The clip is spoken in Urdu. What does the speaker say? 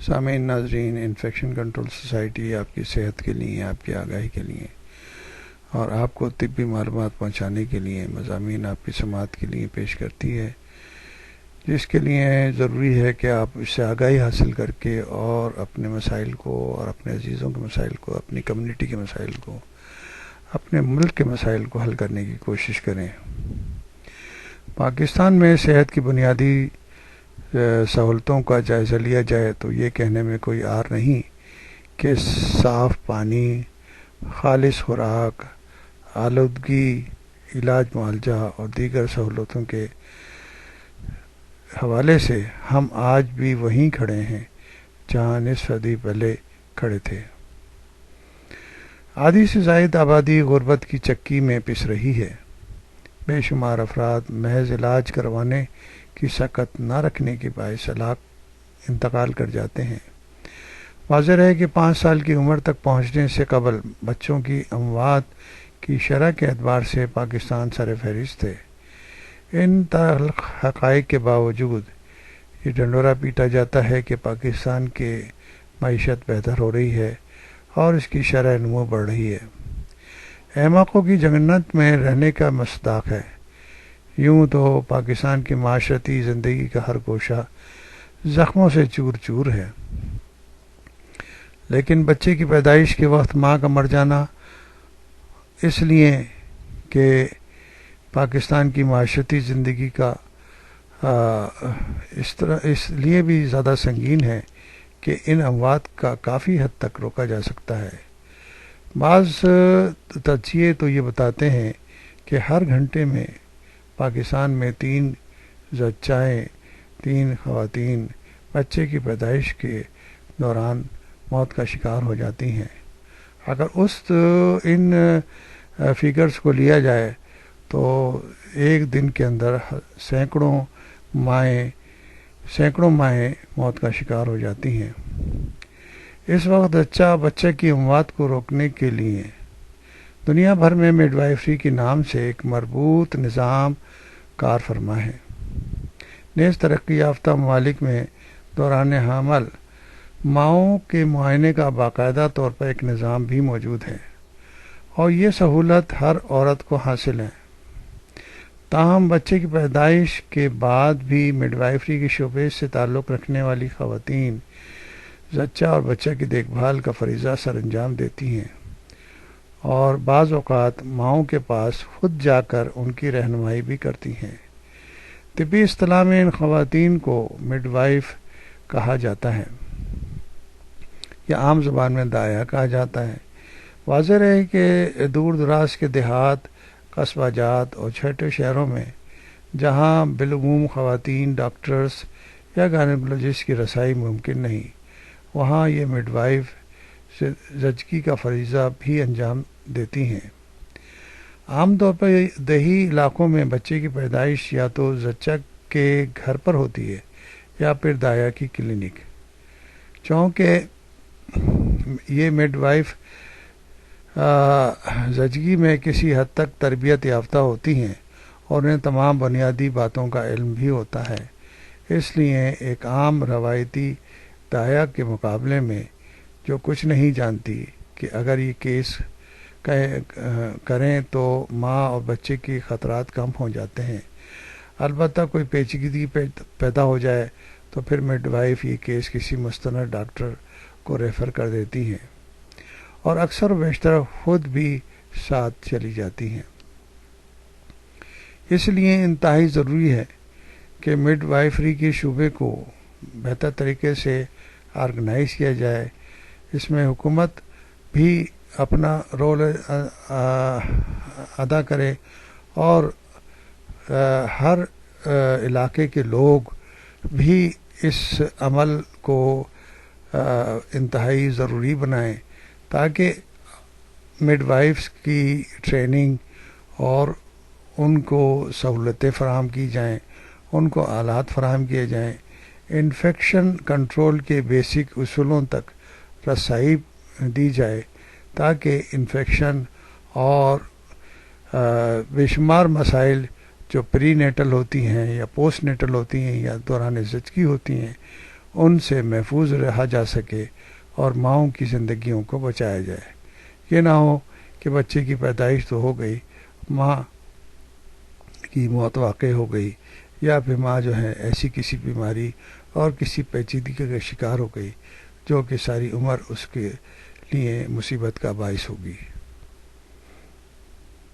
سامعین ناظرین، انفیکشن کنٹرول سوسائٹی آپ کی صحت کے لیے، آپ کی آگاہی کے لیے اور آپ کو طبی معلومات پہنچانے کے لیے مضامین آپ کی سماعت کے لیے پیش کرتی ہے، جس کے لیے ضروری ہے کہ آپ اس سے آگاہی حاصل کر کے اور اپنے مسائل کو اور اپنے عزیزوں کے مسائل کو، اپنی کمیونٹی کے مسائل کو، اپنے ملک کے مسائل کو حل کرنے کی کوشش کریں۔ پاکستان میں صحت کی بنیادی سہولتوں کا جائزہ لیا جائے تو یہ کہنے میں کوئی عار نہیں کہ صاف پانی، خالص خوراک، آلودگی، علاج معالجہ اور دیگر سہولتوں کے حوالے سے ہم آج بھی وہیں کھڑے ہیں جہاں نصف صدی پہلے کھڑے تھے۔ آدھی سے زائد آبادی غربت کی چکی میں پس رہی ہے۔ بے شمار افراد محض علاج کروانے کی سکت نہ رکھنے کے باعث انتقال کر جاتے ہیں۔ واضح ہے کہ 5 سال کی عمر تک پہنچنے سے قبل بچوں کی اموات کی شرح کے اعتبار سے پاکستان سر فہرست ہے۔ ان تلخ حقائق کے باوجود یہ ڈنڈورا پیٹا جاتا ہے کہ پاکستان کی معیشت بہتر ہو رہی ہے اور اس کی شرح نمو بڑھ رہی ہے۔ احمقوں کی جنت میں رہنے کا مصداق ہے۔ یوں تو پاکستان کی معاشرتی زندگی کا ہر گوشہ زخموں سے چور چور ہے، لیکن بچے کی پیدائش کے وقت ماں کا مر جانا اس لیے کہ پاکستان کی معاشرتی زندگی کا اس لیے بھی زیادہ سنگین ہے کہ ان اموات کا کافی حد تک روکا جا سکتا ہے۔ بعض تجزیے تو یہ بتاتے ہیں کہ ہر گھنٹے میں پاکستان میں 3 زچائیں، 3 خواتین بچے کی پیدائش کے دوران موت کا شکار ہو جاتی ہیں۔ اگر ان فیگرز کو لیا جائے تو ایک دن کے اندر سینکڑوں مائیں موت کا شکار ہو جاتی ہیں۔ اس وقت بچہ کی اموات کو روکنے کے لیے دنیا بھر میں مڈ وائفری کے نام سے ایک مربوط نظام کار فرما ہے۔ نیز ترقی یافتہ ممالک میں دوران حمل ماؤں کے معائنے کا باقاعدہ طور پر ایک نظام بھی موجود ہے اور یہ سہولت ہر عورت کو حاصل ہے۔ تاہم بچے کی پیدائش کے بعد بھی مڈ وائفری کے شعبے سے تعلق رکھنے والی خواتین زچہ اور بچہ کی دیکھ بھال کا فریضہ سر انجام دیتی ہیں اور بعض اوقات ماؤں کے پاس خود جا کر ان کی رہنمائی بھی کرتی ہیں۔ طبی اصطلاح میں ان خواتین کو مڈ وائف کہا جاتا ہے یا عام زبان میں دایا کہا جاتا ہے۔ واضح رہے کہ دور دراز کے دیہات، قصبہ جات اور چھوٹے شہروں میں جہاں بالعموم خواتین ڈاکٹرز یا گائنیکولوجسٹ کی رسائی ممکن نہیں، وہاں یہ مڈ وائف زچگی کا فریضہ بھی انجام دیتی ہیں۔ عام طور پر دیہی علاقوں میں بچے کی پیدائش یا تو زچہ کے گھر پر ہوتی ہے یا پھر دایا کی کلینک۔ چونکہ یہ مڈ وائف زچگی میں کسی حد تک تربیت یافتہ ہوتی ہیں اور انہیں تمام بنیادی باتوں کا علم بھی ہوتا ہے، اس لیے ایک عام روایتی دایا کے مقابلے میں جو کچھ نہیں جانتی کہ اگر یہ کیس کریں تو ماں اور بچے کے خطرات کم ہو جاتے ہیں۔ البتہ کوئی پیچیدگی پیدا ہو جائے تو پھر مڈ وائف یہ کیس کسی مستند ڈاکٹر کو ریفر کر دیتی ہیں اور اکثر و بیشتر خود بھی ساتھ چلی جاتی ہیں۔ اس لیے انتہائی ضروری ہے کہ مڈ وائفری کے شعبے کو بہتر طریقے سے آرگنائز کیا جائے۔ اس میں حکومت بھی اپنا رول ادا کرے اور ہر علاقے کے لوگ بھی اس عمل کو انتہائی ضروری بنائیں تاکہ مڈ وائفز کی ٹریننگ اور ان کو سہولتیں فراہم کی جائیں، ان کو آلات فراہم کیے جائیں، انفیکشن کنٹرول کے بیسک اصولوں تک رسائی دی جائے تاکہ انفیکشن اور بے شمار مسائل جو پری نیٹل ہوتی ہیں یا پوسٹ نیٹل ہوتی ہیں یا دوران زچگی ہوتی ہیں ان سے محفوظ رہا جا سکے اور ماؤں کی زندگیوں کو بچایا جائے۔ یہ نہ ہو کہ بچے کی پیدائش تو ہو گئی، ماں کی موت واقع ہو گئی، یا پھر ماں جو ہے ایسی کسی بیماری اور کسی پیچیدگی کا شکار ہو گئی جو کہ ساری عمر اس کے لیے مصیبت کا باعث ہوگی۔